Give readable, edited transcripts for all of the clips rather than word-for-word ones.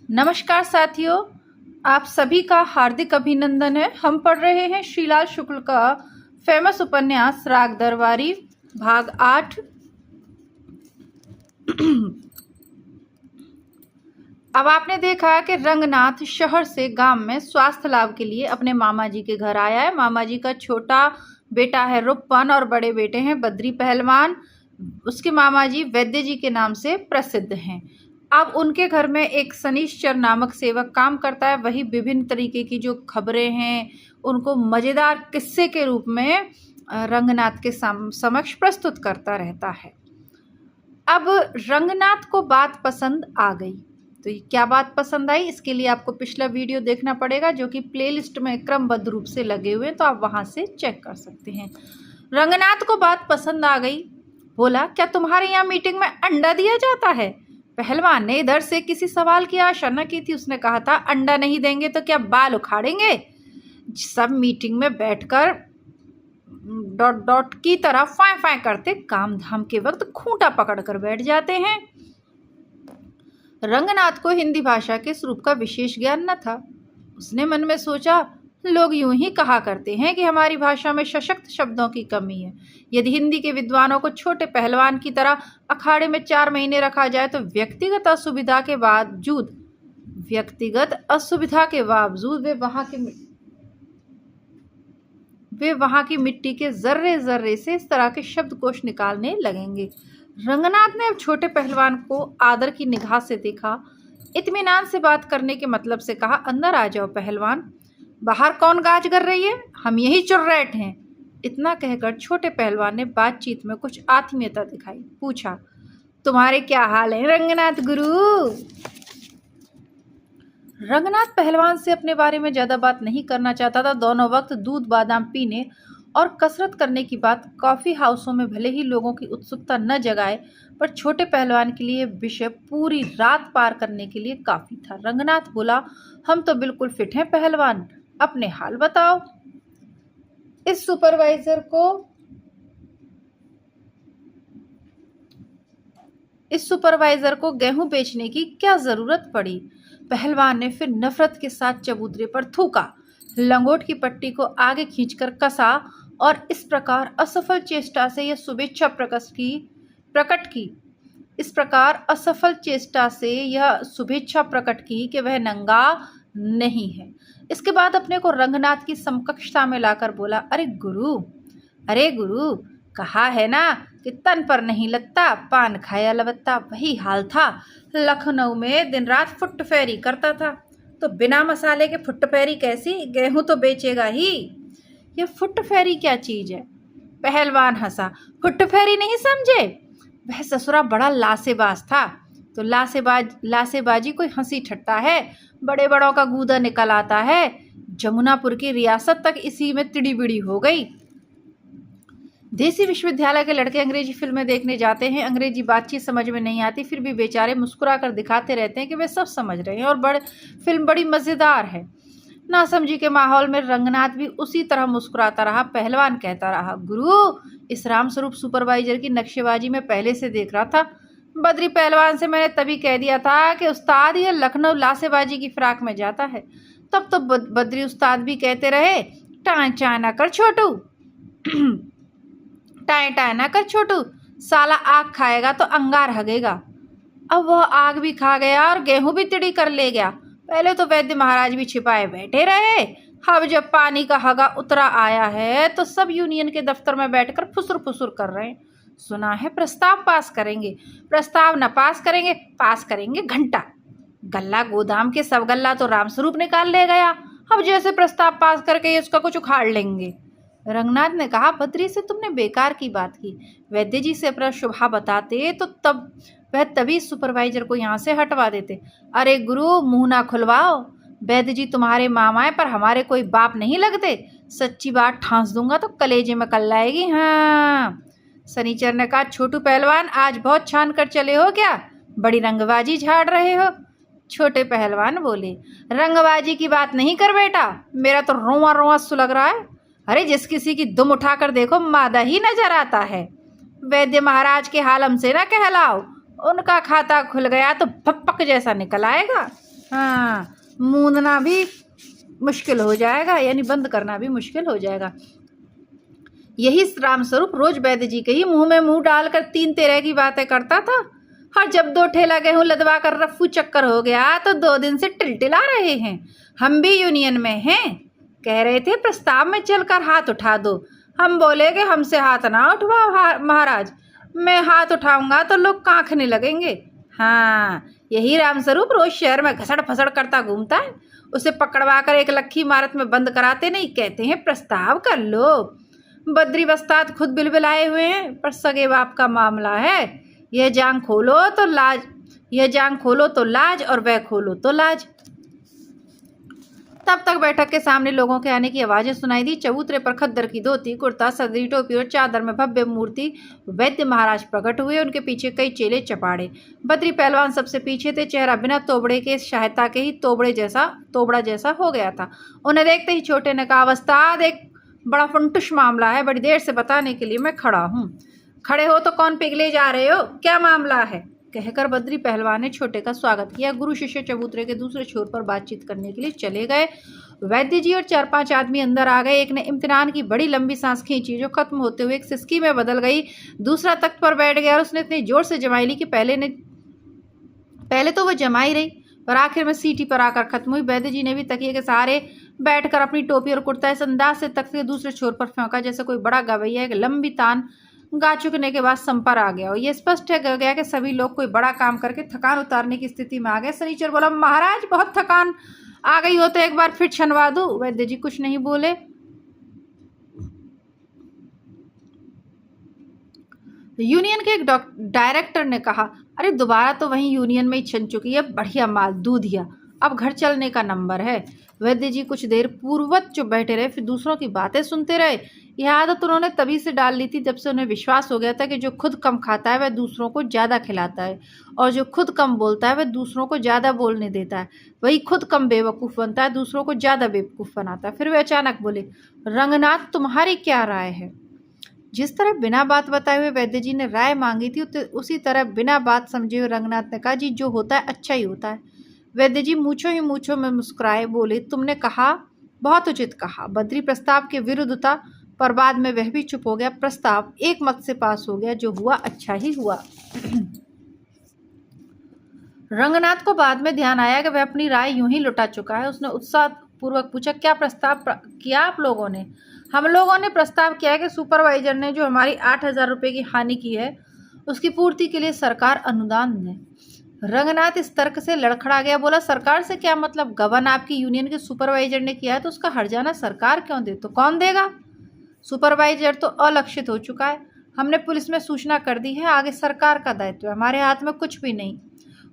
नमस्कार साथियों, आप सभी का हार्दिक अभिनंदन है। हम पढ़ रहे हैं श्रीलाल शुक्ल का फेमस उपन्यास राग दरबारी भाग 8। अब आपने देखा कि रंगनाथ शहर से गांव में स्वास्थ्य लाभ के लिए अपने मामा जी के घर आया है। मामा जी का छोटा बेटा है रूपन और बड़े बेटे हैं बद्री पहलवान। उसके मामा जी वैद्य जी के नाम से प्रसिद्ध हैं। अब उनके घर में एक शनिश्चर नामक सेवक काम करता है। वही विभिन्न तरीके की जो खबरें हैं उनको मज़ेदार किस्से के रूप में रंगनाथ के समक्ष प्रस्तुत करता रहता है। अब रंगनाथ को बात पसंद आ गई। तो ये क्या बात पसंद आई, इसके लिए आपको पिछला वीडियो देखना पड़ेगा जो कि प्लेलिस्ट में क्रमबद्ध रूप से लगे हुए हैं, तो आप वहाँ से चेक कर सकते हैं। रंगनाथ को बात पसंद आ गई। बोला, क्या तुम्हारे यहाँ मीटिंग में अंडा दिया जाता है? पहलवान ने इधर से किसी सवाल की आशा न की थी। उसने कहा था, अंडा नहीं देंगे तो क्या बाल उखाड़ेंगे? सब मीटिंग में बैठकर डॉट डॉट की तरह फाय फाय करते काम धाम के वक्त खूंटा पकड़ कर बैठ जाते हैं। रंगनाथ को हिंदी भाषा के स्वरूप का विशेष ज्ञान न था। उसने मन में सोचा, लोग यूं ही कहा करते हैं कि हमारी भाषा में सशक्त शब्दों की कमी है। यदि हिंदी के विद्वानों को छोटे पहलवान की तरह अखाड़े में 4 महीने रखा जाए तो व्यक्तिगत असुविधा के बावजूद वे वहां की मिट्टी के जर्रे जर्रे से इस तरह के शब्दकोश निकालने लगेंगे। रंगनाथ ने अब छोटे पहलवान को आदर की निगाह से देखा। इत्मीनान से बात करने के मतलब से कहा, अंदर आ जाओ पहलवान। बाहर कौन गाज कर रही है? हम यही चुर्रैट हैं। इतना कहकर छोटे पहलवान ने बातचीत में कुछ आत्मीयता दिखाई। पूछा, तुम्हारे क्या हाल है रंगनाथ गुरु? रंगनाथ पहलवान से अपने बारे में ज्यादा बात नहीं करना चाहता था। दोनों वक्त दूध बादाम पीने और कसरत करने की बात कॉफी हाउसों में भले ही लोगों की उत्सुकता न जगाए, पर छोटे पहलवान के लिए विषय पूरी रात पार करने के लिए काफी था। रंगनाथ बोला, हम तो बिल्कुल फिट हैं पहलवान, अपने हाल बताओ। इस सुपरवाइजर को गेहूं बेचने की क्या जरूरत पड़ी? पहलवान ने फिर नफरत के साथ चबूतरे पर थूका, लंगोट की पट्टी को आगे खींचकर कसा और इस प्रकार असफल चेष्टा से यह शुभेच्छा प्रकट की कि वह नंगा नहीं है। इसके बाद अपने को रंगनाथ की समकक्षता में लाकर बोला, अरे गुरु, कहा है ना कि तन पर नहीं लगता पान खाया लबत्ता। वही हाल था। लखनऊ में दिन रात फुट फेरी करता था, तो बिना मसाले के फुट फेरी कैसी? गेहूं तो बेचेगा ही। ये फुट फेरी क्या चीज है? पहलवान हंसा। फुट फेरी नहीं समझे? वह ससुरा बड़ा लासेबाज था। तो लासेबाजी कोई हंसी ठट्टा है? बड़े बड़ों का गूदा निकल आता है। जमुनापुर की रियासत तक इसी में तिड़ी बिड़ी हो गई। देसी विश्वविद्यालय के लड़के अंग्रेजी फिल्में देखने जाते हैं। अंग्रेजी बातचीत समझ में नहीं आती, फिर भी बेचारे मुस्कुरा कर दिखाते रहते हैं कि वे सब समझ रहे हैं और फिल्म बड़ी मज़ेदार है। नासमझी के माहौल में रंगनाथ भी उसी तरह मुस्कुराता रहा। पहलवान कहता रहा, गुरु, इस रामस्वरूप सुपरवाइजर की नक्शेबाजी में पहले से देख रहा था। बद्री पहलवान से मैंने तभी कह दिया था कि उस्ताद ये लखनऊ लासेबाजी की फिराक में जाता है। तब तो बद्री उस्ताद भी कहते रहे, टाँ टाँ ना कर छोटू, टाँ टाँ ना कर छोटू, साला आग खाएगा तो अंगार हगेगा। अब वह आग भी खा गया और गेहूं भी तिड़ी कर ले गया। पहले तो वैद्य महाराज भी छिपाए बैठे रहे। अब जब पानी का हगा उतरा आया है तो सब यूनियन के दफ्तर में बैठकर फुसुर फुसुर कर रहे हैं। सुना है प्रस्ताव पास करेंगे। प्रस्ताव न पास करेंगे घंटा। गल्ला गोदाम के सब गल्ला तो रामस्वरूप निकाल ले गया। अब जैसे प्रस्ताव पास करके उसका कुछ उखाड़ लेंगे। रंगनाथ ने कहा, बद्री से तुमने बेकार की बात की। वैद्य जी से अपना शुभा बताते तो वह तभी सुपरवाइजर को यहाँ से हटवा देते। अरे गुरु, मुंह ना खुलवाओ। वैद्य जी तुम्हारे मामा है, पर हमारे कोई बाप नहीं लगते। सच्ची बात ठांस दूंगा तो कलेजे में कल आएगी। हाँ। सनीचर ने कहा, छोटू पहलवान, आज बहुत छान कर चले हो क्या? बड़ी रंगबाजी झाड़ रहे हो। छोटे पहलवान बोले, रंगबाजी की बात नहीं कर बेटा, मेरा तो रोआ रोआ सुलग रहा है। अरे जिस किसी की दुम उठाकर देखो मादा ही नजर आता है। वैद्य महाराज के हाल हमसे ना कहलाओ, उनका खाता खुल गया तो भपक जैसा निकल आएगा। हाँ, मूंदना भी मुश्किल हो जाएगा, यानी बंद करना भी मुश्किल हो जाएगा। यही राम स्वरूप रोज वैद्य जी के ही मुंह में मुंह डालकर 3 तेरह की बातें करता था। हाँ, जब 2 ठेला गेहूं लदवा कर रफ्फू चक्कर हो गया तो 2 दिन से टिलटिला रहे हैं। हम भी यूनियन में हैं। कह रहे थे प्रस्ताव में चलकर हाथ उठा दो। हम बोले कि हमसे हाथ ना उठवाओ महाराज, मैं हाथ उठाऊंगा तो लोग कांखने लगेंगे। हाँ, यही रामस्वरूप रोज शहर में घसड़ फसड़ करता घूमता है। उसे पकड़वा कर एक लक्खी इमारत में बंद कराते नहीं, कहते हैं प्रस्ताव कर लो। बद्री बस्तात खुद बिलबिलाए हुए हैं, पर सगे बाप का मामला है। यह जांग खोलो तो लाज, यह जांग खोलो तो लाज, और वह खोलो तो लाज। तब तक बैठक के सामने लोगों के आने की आवाजें सुनाई दी। चबूतरे पर खद्दर की धोती, कुर्ता, सदरी टोपी और चादर में भव्य मूर्ति वैद्य महाराज प्रकट हुए। उनके पीछे कई चेले चपाड़े। बद्री पहलवान सबसे पीछे थे। चेहरा बिना तोबड़े के सहायता के ही तोबड़ा जैसा हो गया था। उन्हें देखते ही छोटे ने कहा, अवस्थाद, एक बड़ा फंटुश मामला है, बड़ी देर से बताने के लिए मैं खड़ा हूँ। खड़े हो तो कौन पिघले जा रहे हो, क्या मामला है, कहकर बद्री पहलवान ने छोटे का स्वागत किया। गुरु शिष्य चबूतरे के दूसरे छोर पर बातचीत करने के लिए चले गए। वैद्य जी और 4-5 आदमी अंदर आ गए। एक ने इम्तिनान की बड़ी लंबी सांस खींची, जो खत्म होते हुए एक सिसकी में बदल गई। दूसरा तख्त पर बैठ गया और उसने इतनी जोर से जमाई ली कि पहले तो वह जमाई रही, पर आखिर में सीटी पर आकर खत्म हुई। वैद्य जी ने भी तकिए के सहारे बैठकर अपनी टोपी और कुर्ता इस अंदाज से तख्त के दूसरे छोर पर फेंका जैसे कोई बड़ा गवैया एक लंबी तान गा चुकने के बाद संपर आ गया। और यह स्पष्ट हो गया कि सभी लोग कोई बड़ा काम करके थकान उतारने की स्थिति में आ गए। शनिचर बोला, महाराज बहुत थकान आ गई हो तो एक बार फिर छनवा दूं। वैद्य जी कुछ नहीं बोले। यूनियन के एक डायरेक्टर ने कहा, अरे दोबारा तो वहीं यूनियन में ही छन चुकी है, बढ़िया माल, दूधिया, अब घर चलने का नंबर है। वैद्य जी कुछ देर पूर्ववत चुप बैठे रहे, फिर दूसरों की बातें सुनते रहे। यह आदत उन्होंने तभी से डाल ली थी जब से उन्हें विश्वास हो गया था कि जो खुद कम खाता है वह दूसरों को ज़्यादा खिलाता है, और जो खुद कम बोलता है वह दूसरों को ज़्यादा बोलने देता है। वही खुद कम बेवकूफ़ बनता है, दूसरों को ज़्यादा बेवकूफ़ बनाता है। फिर वे अचानक बोले, रंगनाथ, तुम्हारी क्या राय है? जिस तरह बिना बात बताए हुए वैद्य जी ने राय मांगी थी, उसी तरह बिना बात समझे हुए रंगनाथ ने कहा, जी जो होता है अच्छा ही होता है। वैद्य जी मूछों ही मूछों में मुस्कुराए, बोले, तुमने कहा, बहुत उचित कहा। बद्री प्रस्ताव के विरुद्ध था, पर बाद में वह भी चुप हो गया। प्रस्ताव एक मत से पास हो गया, जो हुआ अच्छा ही हुआ। रंगनाथ को बाद में ध्यान आया कि वह अपनी राय यूं ही लुटा चुका है। उसने उत्साह पूर्वक पूछा, क्या प्रस्ताव किया आप लोगों ने? हम लोगों ने प्रस्ताव किया है कि सुपरवाइजर ने जो हमारी 8,000 रुपये की हानि की है, उसकी पूर्ति के लिए सरकार अनुदान दे। रंगनाथ इस तर्क से लड़खड़ा गया, बोला, सरकार से क्या मतलब? गबन आपकी यूनियन के सुपरवाइजर ने किया है तो उसका हर्जाना सरकार क्यों दे? तो कौन देगा? सुपरवाइजर तो अलक्षित हो चुका है। हमने पुलिस में सूचना कर दी है, आगे सरकार का दायित्व है, हमारे हाथ में कुछ भी नहीं।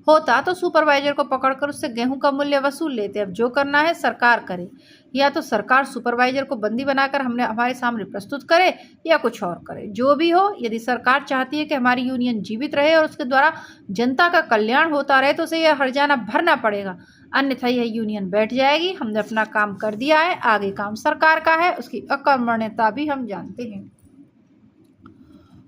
होता तो सुपरवाइजर को पकड़कर उससे गेहूं का मूल्य वसूल लेते। अब जो करना है सरकार करे, या तो सरकार सुपरवाइजर को बंदी बनाकर हमारे सामने प्रस्तुत करे, या कुछ और करे। जो भी हो, यदि सरकार चाहती है कि हमारी यूनियन जीवित रहे और उसके द्वारा जनता का कल्याण होता रहे, तो उसे यह हर्जाना भरना पड़ेगा, अन्यथा यह यूनियन बैठ जाएगी। हमने अपना काम कर दिया है, आगे काम सरकार का है, उसकी अकर्मण्यता भी हम जानते हैं।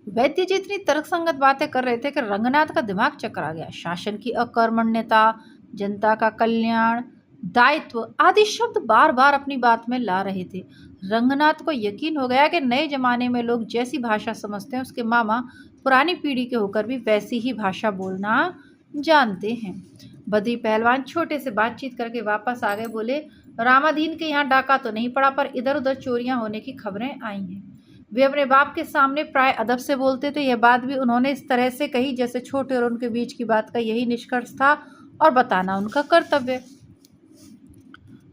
वैद्य जी इतनी तर्कसंगत बातें कर रहे थे कि रंगनाथ का दिमाग चकरा गया। शासन की अकर्मण्यता, जनता का कल्याण, दायित्व आदि शब्द बार बार अपनी बात में ला रहे थे। रंगनाथ को यकीन हो गया कि नए जमाने में लोग जैसी भाषा समझते हैं, उसके मामा पुरानी पीढ़ी के होकर भी वैसी ही भाषा बोलना जानते हैं। बद्री पहलवान छोटे से बातचीत करके वापस आ गए, बोले, रामाधीन के यहाँ डाका तो नहीं पड़ा, पर इधर उधर चोरियां होने की खबरें आई हैं। वे अपने बाप के सामने प्राय अदब से बोलते थे। यह बात भी उन्होंने इस तरह से कही जैसे छोटे और उनके बीच की बात का यही निष्कर्ष था और बताना उनका कर्तव्य।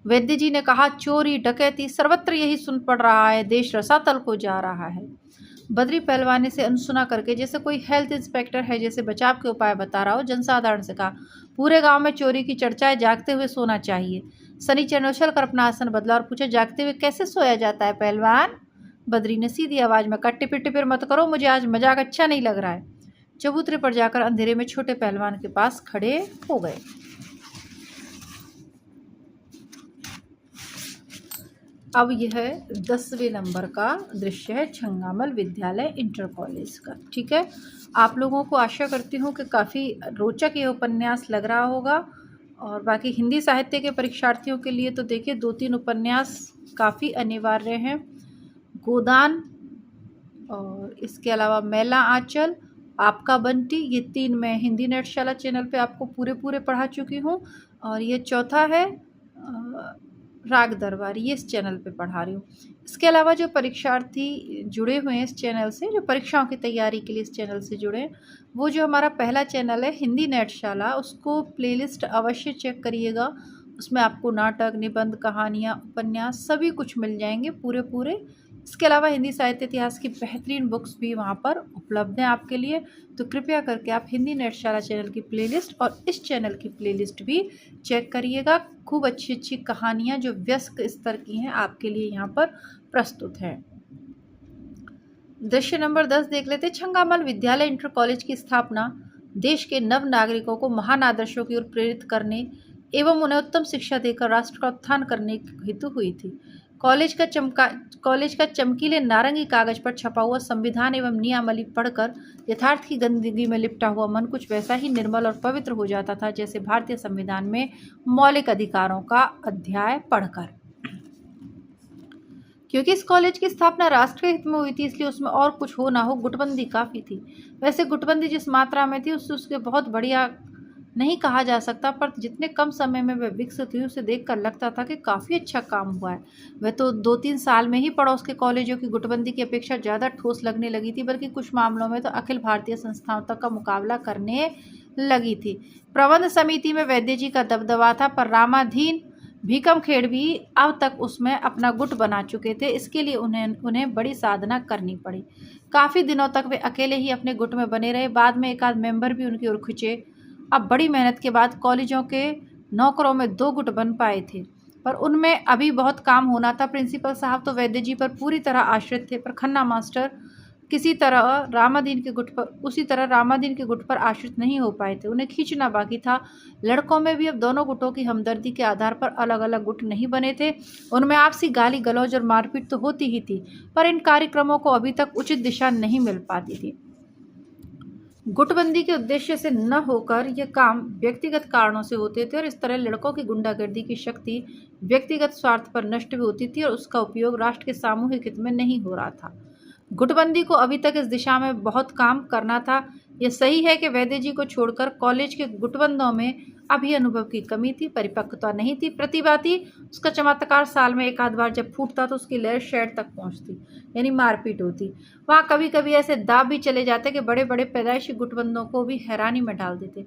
वैद्य जी ने कहा, चोरी डकैती सर्वत्र यही सुन पड़ रहा है, देश रसातल को जा रहा है। बद्री पहलवान ने से अनसुना करके जैसे कोई हेल्थ इंस्पेक्टर है, जैसे बचाव के उपाय बता रहा हो, जनसाधारण से कहा, पूरे गांव में चोरी की चर्चा है, जागते हुए सोना चाहिए। शनिचर ने उछल कर अपना आसन बदला और पूछा, जागते हुए कैसे सोया जाता है पहलवान? बद्री ने सीधी आवाज में कहा, टिपिर टिपिर मत करो, मुझे आज मजाक अच्छा नहीं लग रहा है। चबूतरे पर जाकर अंधेरे में छोटे पहलवान के पास खड़े हो गए। अब यह 10वें नंबर का दृश्य है छंगामल विद्यालय इंटर कॉलेज का। ठीक है, आप लोगों को आशा करती हूँ कि काफ़ी रोचक ये उपन्यास लग रहा होगा। और बाकी हिंदी साहित्य के परीक्षार्थियों के लिए तो देखिए 2-3 उपन्यास काफ़ी अनिवार्य हैं। गोदान और इसके अलावा मैला आंचल, आपका बंटी, ये 3 मैं हिंदी नेटशाला चैनल पे आपको पूरे पढ़ा चुकी हूँ। और ये चौथा है राग दरबार, ये इस चैनल पे पढ़ा रही हूँ। इसके अलावा जो परीक्षार्थी जुड़े हुए हैं इस चैनल से, जो परीक्षाओं की तैयारी के लिए इस चैनल से जुड़े हैं, वो जो हमारा पहला चैनल है हिंदी नेटशाला, उसको प्लेलिस्ट अवश्य चेक करिएगा। उसमें आपको नाटक, निबंध, कहानियाँ, उपन्यास सभी कुछ मिल जाएंगे पूरे। इसके अलावा हिंदी साहित्य इतिहास की बेहतरीन बुक्स भी वहाँ पर उपलब्ध हैं आपके लिए। तो कृपया करके आप हिंदी नेटशाला चैनल की प्लेलिस्ट और इस चैनल की प्लेलिस्ट भी चेक करिएगा। खूब अच्छी कहानियाँ जो व्यस्क स्तर की हैं आपके लिए यहाँ पर प्रस्तुत हैं। दृश्य नंबर 10 देख लेते। छंगामल विद्यालय इंटर कॉलेज की स्थापना देश के नव नागरिकों को महान आदर्शों की ओर प्रेरित करने एवं उन्हें उत्तम शिक्षा देकर राष्ट्र का उत्थान करने हेतु हुई थी। कॉलेज का चमकीले नारंगी कागज पर छपा हुआ संविधान एवं नियमावली पढ़कर यथार्थ की गंदगी में लिपटा हुआ मन कुछ वैसा ही निर्मल और पवित्र हो जाता था जैसे भारतीय संविधान में मौलिक अधिकारों का अध्याय पढ़कर। क्योंकि इस कॉलेज की स्थापना राष्ट्रीय हित में हुई थी, इसलिए उसमें और कुछ हो ना हो गुटबंदी काफ़ी थी। वैसे गुटबंदी जिस मात्रा में थी उसके बहुत बढ़िया नहीं कहा जा सकता, पर जितने कम समय में वह विकसित हुई उसे देखकर लगता था कि काफ़ी अच्छा काम हुआ है। वह तो 2-3 साल में ही पड़ोस के कॉलेजों की गुटबंदी की अपेक्षा ज़्यादा ठोस लगने लगी थी, बल्कि कुछ मामलों में तो अखिल भारतीय संस्थाओं तक का मुकाबला करने लगी थी। प्रबंध समिति में वैद्य जी का दबदबा था, पर रामाधीन भीकमखेड़ भी अब तक उसमें अपना गुट बना चुके थे। इसके लिए उन्हें बड़ी साधना करनी पड़ी। काफ़ी दिनों तक वे अकेले ही अपने गुट में बने रहे। बाद में एक आध मेंबर भी उनकी ओर खिंचे। अब बड़ी मेहनत के बाद कॉलेजों के नौकरों में 2 गुट बन पाए थे, पर उनमें अभी बहुत काम होना था। प्रिंसिपल साहब तो वैद्य जी पर पूरी तरह आश्रित थे, पर खन्ना मास्टर उसी तरह रामाधीन के गुट पर आश्रित नहीं हो पाए थे। उन्हें खींचना बाकी था। लड़कों में भी अब दोनों गुटों की हमदर्दी के आधार पर अलग अलग गुट नहीं बने थे। उनमें आपसी गाली गलौज और मारपीट तो होती ही थी, पर इन कार्यक्रमों को अभी तक उचित दिशा नहीं मिल पाती थी। गुटबंदी के उद्देश्य से न होकर यह काम व्यक्तिगत कारणों से होते थे और इस तरह लड़कों की गुंडागर्दी की शक्ति व्यक्तिगत स्वार्थ पर नष्ट भी होती थी और उसका उपयोग राष्ट्र के सामूहिक हित में नहीं हो रहा था। गुटबंदी को अभी तक इस दिशा में बहुत काम करना था। यह सही है कि वैद्य जी को छोड़कर कॉलेज के गुटबंदों में अभी अनुभव की कमी थी, परिपक्वता नहीं थी, प्रतिभा थी। उसका चमत्कार साल में एक आध बार जब फूटता तो उसकी लहर शहर तक पहुंचती, यानी मारपीट होती। वहाँ कभी कभी ऐसे दाव भी चले जाते कि बड़े बड़े पैदाइशी गुटबंदों को भी हैरानी में डाल देते।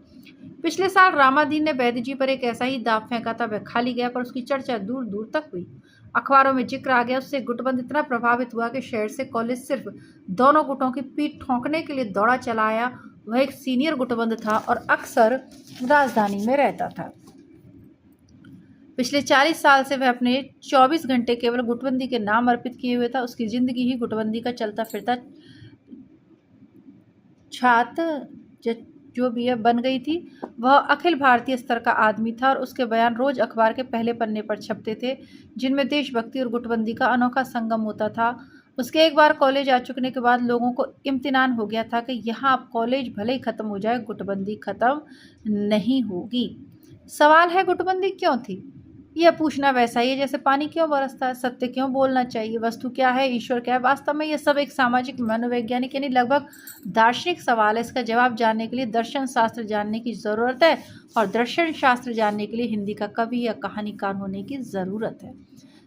पिछले साल रामाधीन ने वैद्य जी पर एक ऐसा ही दाव फेंका था। वह खाली गया, पर उसकी चर्चा दूर दूर तक हुई। अखबारों में जिक्र आ गया। उससे गुटबंद इतना प्रभावित हुआ कि शहर से कॉलेज सिर्फ दोनों गुटों की पीठ ठोंकने के लिए दौड़ा चला आया। वह एक सीनियर गुटबंद था और अक्सर राजधानी में रहता था। पिछले 40 साल से वह अपने 24 घंटे केवल गुटबंदी के नाम अर्पित किए हुए था। उसकी जिंदगी ही गुटबंदी का चलता फिरता छात्र जो भी बन गई थी। वह अखिल भारतीय स्तर का आदमी था और उसके बयान रोज अखबार के पहले पन्ने पर छपते थे, जिनमें देशभक्ति और गुटबंदी का अनोखा संगम होता था। उसके एक बार कॉलेज आ चुकने के बाद लोगों को इम्तिनान हो गया था कि यहाँ अब कॉलेज भले ही ख़त्म हो जाए, गुटबंदी ख़त्म नहीं होगी। सवाल है, गुटबंदी क्यों थी? यह पूछना वैसा ही है जैसे पानी क्यों बरसता है, सत्य क्यों बोलना चाहिए, वस्तु क्या है, ईश्वर क्या है। वास्तव में यह सब एक सामाजिक, मनोवैज्ञानिक यानी लगभग दार्शनिक सवाल है। इसका जवाब जानने के लिए दर्शन शास्त्र जानने की ज़रूरत है और दर्शन शास्त्र जानने के लिए हिंदी का कवि या कहानीकार होने की ज़रूरत है।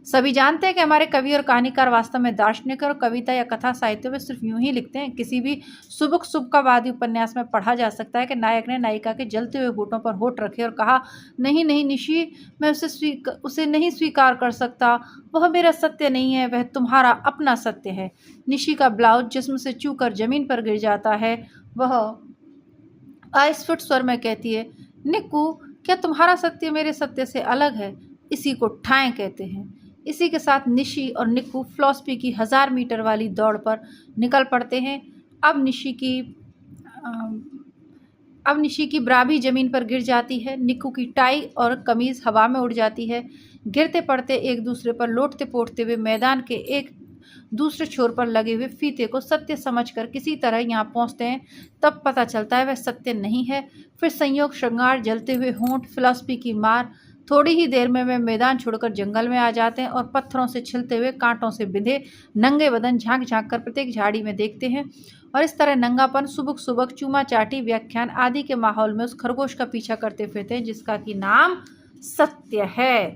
सभी जानते हैं कि हमारे कवि और कहानीकार वास्तव में दार्शनिक और कविता या कथा साहित्य में सिर्फ यूं ही लिखते हैं। किसी भी सुबकवादी उपन्यास में पढ़ा जा सकता है कि नायक ने नायिका के जलते हुए होठों पर होठ रखे और कहा, नहीं नहीं निशी, मैं उसे नहीं स्वीकार कर सकता। वह मेरा सत्य नहीं है, वह तुम्हारा अपना सत्य है। निशी का ब्लाउज जिस्म से चू कर जमीन पर गिर जाता है। वह अस्फुट स्वर में कहती है, निक्कू, क्या तुम्हारा सत्य मेरे सत्य से अलग है? इसी को ठाएं कहते हैं। इसी के साथ निशी और निक्कू फिलॉसफी की 1000 मीटर वाली दौड़ पर निकल पड़ते हैं। अब निशी की ब्राभी जमीन पर गिर जाती है। निक्कू की टाई और कमीज हवा में उड़ जाती है। गिरते पड़ते एक दूसरे पर लोटते पोटते हुए मैदान के एक दूसरे छोर पर लगे हुए फीते को सत्य समझकर किसी तरह यहाँ पहुँचते हैं, तब पता चलता है वह सत्य नहीं है। फिर संयोग श्रृंगार, जलते हुए होंठ, फिलॉसफी की मार। थोड़ी ही देर में वे मैदान छोड़कर जंगल में आ जाते हैं और पत्थरों से छिलते हुए, कांटों से बिंधे नंगे बदन झांक झांक कर प्रत्येक झाड़ी में देखते हैं। और इस तरह नंगापन, सुबक सुबक, चूमा चाटी, व्याख्यान आदि के माहौल में उस खरगोश का पीछा करते फिरते हैं जिसका कि नाम सत्य है।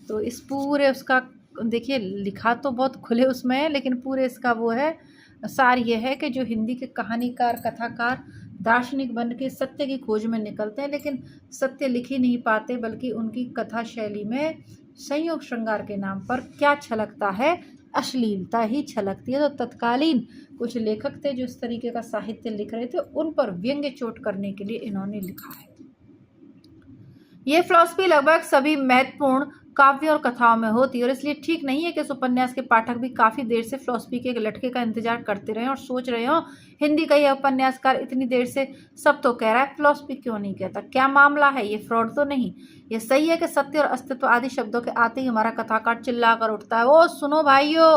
तो इस पूरे उसका देखिए, लिखा तो बहुत खुले उसमें है, लेकिन पूरे इसका वो है सार ये है कि जो हिंदी के कहानीकार, कथाकार, दार्शनिक बन के सत्य की खोज में निकलते हैं, लेकिन सत्य लिख ही नहीं पाते, बल्कि उनकी कथा शैली में संयोग श्रृंगार के नाम पर क्या छलकता है, अश्लीलता ही छलकती है। तो तत्कालीन कुछ लेखक थे जो इस तरीके का साहित्य लिख रहे थे, उन पर व्यंग्य चोट करने के लिए इन्होंने लिखा है। ये फिलॉसफी लगभग सभी महत्वपूर्ण काव्यों और कथाओं में होती है, और इसलिए ठीक नहीं है कि इस उपन्यास के पाठक भी काफ़ी देर से फिलॉसफी के एक लटके का इंतजार करते रहे और सोच रहे हो हिंदी का यह उपन्यासकार इतनी देर से सब तो कह रहा है, फिलॉसफी क्यों नहीं कहता, क्या मामला है, ये फ्रॉड तो नहीं। ये सही है कि सत्य और अस्तित्व आदि शब्दों के आते ही हमारा कथाकार चिल्ला कर उठता है, ओ सुनो भाइयों,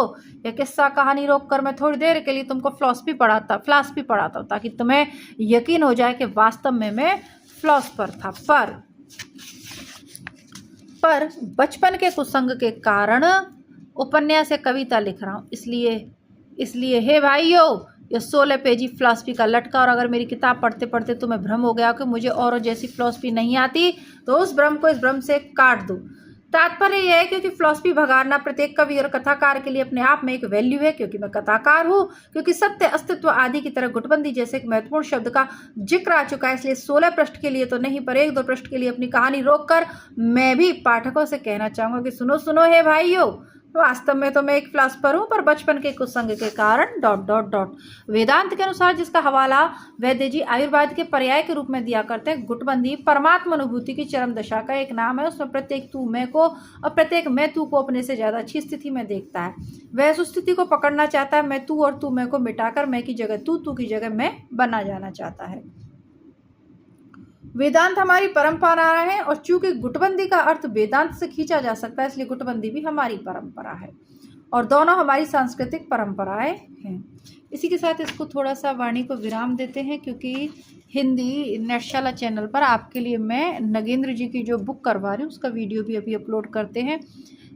यह किस्सा कहानी रोक कर मैं थोड़ी देर के लिए तुमको फिलॉसफी पढ़ाता हूँ, ताकि तुम्हें यकीन हो जाए कि वास्तव में मैं फिलॉसफर था। पर बचपन के कुसंग के कारण उपन्यास या कविता लिख रहा हूँ, इसलिए हे भाइयों, ये 16 पेजी फिलॉसफी का लटका, और अगर मेरी किताब पढ़ते पढ़ते तुम्हें भ्रम हो गया कि मुझे और जैसी फिलॉसफी नहीं आती, तो उस भ्रम को इस भ्रम से काट दो। तात्पर्य यह है क्योंकि फिलॉसफी भगाड़ना प्रत्येक कवि और कथाकार के लिए अपने आप में एक वैल्यू है, क्योंकि मैं कथाकार हूँ, क्योंकि सत्य, अस्तित्व आदि की तरह गुटबंदी जैसे एक महत्वपूर्ण शब्द का जिक्र आ चुका है। इसलिए 16 पृष्ठ के लिए तो नहीं, पर 1-2 पृष्ठ के लिए अपनी कहानी रोककर मैं भी पाठकों से कहना चाहूँगा कि सुनो सुनो हे भाइयों, वास्तव में तो मैं एक फिलॉसफर हूँ, पर बचपन के कुसंग के कारण ... वेदांत के अनुसार, जिसका हवाला वैद्य जी आयुर्वेद के पर्याय के रूप में दिया करते हैं, गुटबंदी परमात्मा अनुभूति की चरम दशा का एक नाम है। उसमें प्रत्येक तू मैं को और प्रत्येक मैं तू को अपने से ज्यादा अच्छी स्थिति में देखता है। वह उस स्थिति को पकड़ना चाहता है, मैं तू और तू मैं को मिटाकर मैं की जगह तू की जगह मैं बना जाना चाहता है। वेदांत हमारी परंपरा है, और चूंकि गुटबंदी का अर्थ वेदांत से खींचा जा सकता है, इसलिए गुटबंदी भी हमारी परंपरा है, और दोनों हमारी सांस्कृतिक परंपराएं हैं। इसी के साथ इसको थोड़ा सा वाणी को विराम देते हैं, क्योंकि हिंदी नेटशाला चैनल पर आपके लिए मैं नगेंद्र जी की जो बुक करवा रही हूँ, उसका वीडियो भी अभी अपलोड करते हैं।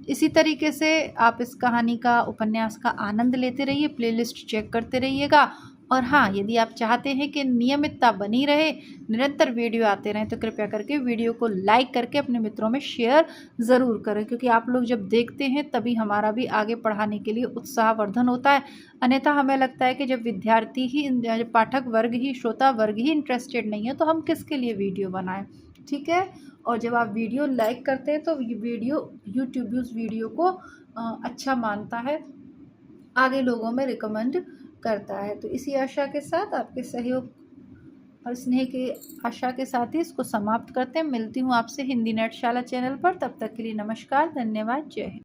इसी तरीके से आप इस कहानी का, उपन्यास का आनंद लेते रहिए, प्लेलिस्ट चेक करते रहिएगा। और हाँ, यदि आप चाहते हैं कि नियमितता बनी रहे, निरंतर वीडियो आते रहें, तो कृपया करके वीडियो को लाइक करके अपने मित्रों में शेयर ज़रूर करें, क्योंकि आप लोग जब देखते हैं तभी हमारा भी आगे पढ़ाने के लिए उत्साहवर्धन होता है। अन्यथा हमें लगता है कि जब विद्यार्थी ही, जब पाठक वर्ग ही, श्रोता वर्ग ही इंटरेस्टेड नहीं है, तो हम किसके लिए वीडियो बनाएं, ठीक है। और जब आप वीडियो लाइक करते हैं तो यूट्यूब भी उस वीडियो को अच्छा मानता है, आगे लोगों में रिकमेंड करता है। तो इसी आशा के साथ, आपके सहयोग और स्नेह की आशा के साथ ही इसको समाप्त करते हैं। मिलती हूँ आपसे हिंदी नेटशाला चैनल पर, तब तक के लिए नमस्कार, धन्यवाद, जय हिंद।